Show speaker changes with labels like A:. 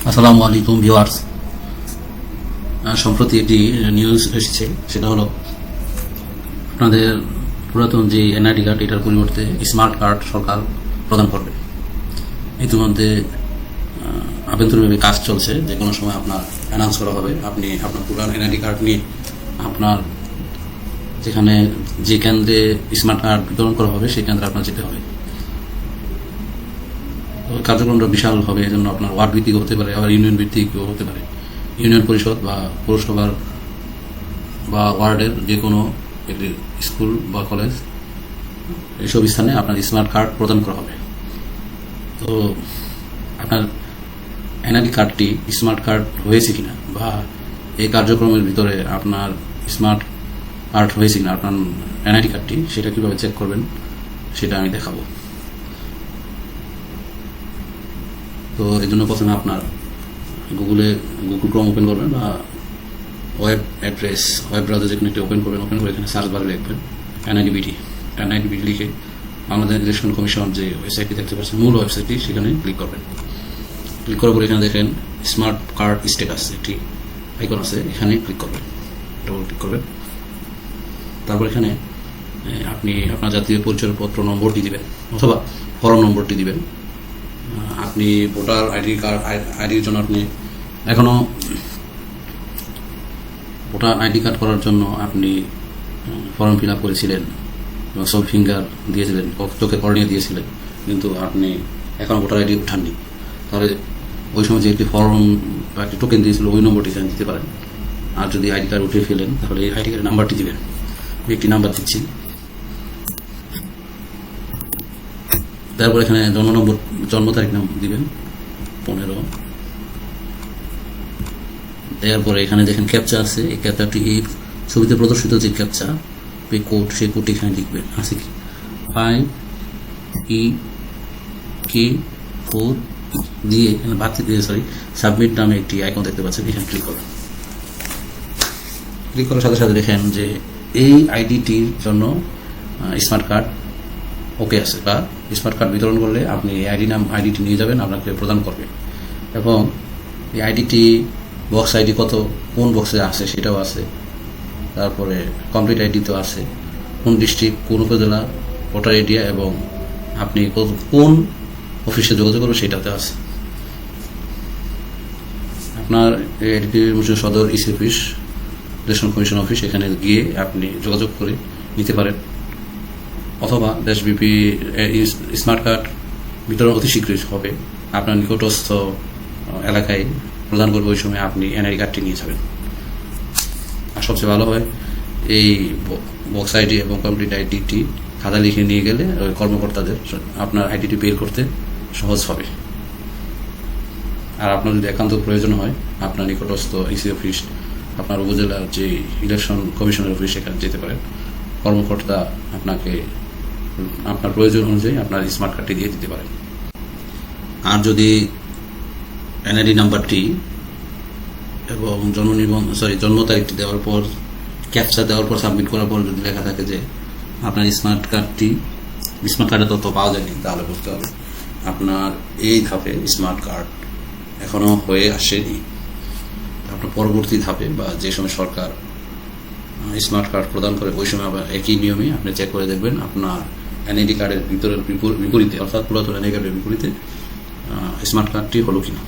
A: আসসালামু আলাইকুম ভিউয়ার্স। সম্প্রতি একটি নিউজ এসেছে, সেটা হলো আপনাদের পুরাতন যে এনআইডি কার্ড এটার পরিবর্তে স্মার্ট কার্ড সরকার প্রদান করবে। ইতিমধ্যে আভ্যন্তরীণভাবে কাজ চলছে, যে কোনো সময় আপনার অ্যানাউন্স করা হবে। আপনি আপনার পুরান এনআইডি কার্ড নিয়ে আপনার যেখানে যে কেন্দ্রে স্মার্ট কার্ড বিতরণ করা হবে সেই কেন্দ্রে আপনার যেতে হবে। কার্যক্রমটা বিশাল হবে, এই জন্য আপনার ওয়ার্ড ভিত্তিক হতে পারে, আবার ইউনিয়ন ভিত্তিকও হতে পারে। ইউনিয়ন পরিষদ বা পৌরসভার বা ওয়ার্ডের যে কোনো একটি স্কুল বা কলেজ, এইসব স্থানে আপনার স্মার্ট কার্ড প্রদান করা হবে। তো আপনার এনআইডি কার্ডটি স্মার্ট কার্ড হয়েছে কিনা, বা এই কার্যক্রমের ভিতরে আপনার স্মার্ট কার্ড হয়েছে কিনা আপনার এনআইডি কার্ডটি, সেটা কীভাবে চেক করবেন সেটা আমি দেখাবো। তো এই জন্য প্রথমে আপনার গুগল ক্রোম ওপেন করবেন, বা ওয়েব ব্রাউজার যেখানে একটি ওপেন করবেন, ওপেন করে এখানে সার্চ বারে লিখবেন এনআইডিবিটি লিখে বাংলাদেশ ইলেকশন কমিশন যে ওয়েবসাইটটি দেখতে পাচ্ছেন, মূল ওয়েবসাইটটি, সেখানে ক্লিক করবেন। ক্লিক করার পরে এখানে দেখেন স্মার্ট কার্ড স্ট্যাটাস একটি আইকন আছে, এখানে ক্লিক করবেন, ডবল ক্লিক করবেন। তারপর এখানে আপনি আপনার জাতীয় পরিচয়পত্র নম্বরটি দিবেন, অথবা ফর্ম নম্বরটি দিবেন। আপনি ভোটার আইডির জন্য আপনি এখনো ভোটার আইডি কার্ড করার জন্য আপনি ফর্ম ফিল আপ করেছিলেন এবং সব ফিঙ্গার দিয়েছিলেন, চোখের কর্নিয়া দিয়েছিলেন, কিন্তু আপনি এখনো ভোটার আইডি উঠাননি। তাহলে ওই সময় যে একটি ফর্ম বা একটি টোকেন দিয়েছিল, ওই নম্বরটি এখানে দিতে পারেন। আর যদি আইডি কার্ড উঠে ফেলেন, তাহলে এই আইডি কার্ডের নাম্বারটি দিবেন। আমি একটি নাম্বার দিচ্ছি। তারপর এখানে জন্ম তারিখ নাম দিবেন 15। দেওয়ার পরে এখানে দেখেন ক্যাপচা আছে, এই ক্যাপচাটি এই ছবিতে প্রদর্শিত যে ক্যাপচা কোড, সেই কোডটি এখানে লিখবেন। আছে কি 5EK4 দিয়ে এখানে সাবমিট নামে একটি আইকন দেখতে পাচ্ছেন, এখানে ক্লিক করবেন। ক্লিক করার সাথে সাথে দেখেন যে এই আইডিটির জন্য স্মার্ট কার্ড ওকে আছে, বা স্মার্ট কার্ড বিতরণ করলে আপনি এই আইডিটি নিয়ে যাবেন, আপনাকে প্রদান করবে। এবং এই আইডিটি বক্স আইডি কোন বক্সে আছে সেটাও আছে। তারপরে কমপ্লিট আইডি তো আছে, কোন ডিস্ট্রিক্ট, কোন উপজেলা, ভোটার এরিয়া, এবং আপনি কোন অফিসে যোগাযোগ করবেন সেটাতে আছে। আপনার এডিপি সদর EC office, election commission office, এখানে গিয়ে আপনি যোগাযোগ করে নিতে পারেন। অথবা দেশব্যাপী স্মার্ট কার্ড বিতরণ অতি শীঘ্রই হবে, আপনার নিকটস্থ এলাকায় প্রদান করবে। ওই সময় আপনি এনআইডি কার্ডটি নিয়ে যাবেন। আর সবচেয়ে ভালো হয় এই বক্স আইডি এবং কমপ্লিট আইডিটি খাতা লিখে নিয়ে গেলে ওই কর্মকর্তাদের আপনার আইডিটি বের করতে সহজ হবে। আর আপনার যদি একান্ত প্রয়োজন হয়, আপনার নিকটস্থ ইসি অফিস, আপনার উপজেলার যে ইলেকশন কমিশনের অফিস, সেখানে যেতে পারেন। কর্মকর্তা আপনাকে আপনার প্রয়োজন অনুযায়ী আপনার স্মার্ট কার্ডটি দিয়ে দিতে পারেন। আর যদি এনআইডি নাম্বারটি এবং জন্ম তারিখটি দেওয়ার পর, ক্যাপচা দেওয়ার পর, সাবমিট করার পর যদি লেখা থাকে যে আপনার স্মার্ট কার্ডের তথ্য পাওয়া যায়নি, তাহলে বুঝতে হবে আপনার এই ধাপে স্মার্ট কার্ড এখনো হয়ে আসেনি। আপনার পরবর্তী ধাপে বা যে সময় সরকার স্মার্ট কার্ড প্রদান করে, ওই সময় আবার একই নিয়মে আপনি চেক করে দেখবেন আপনার এনআইডি কার্ডের বিপরীতে, অর্থাৎ পুরাতন এনআইডি কার্ডের বিপরীতে স্মার্ট কার্ডটি হলো কিনা।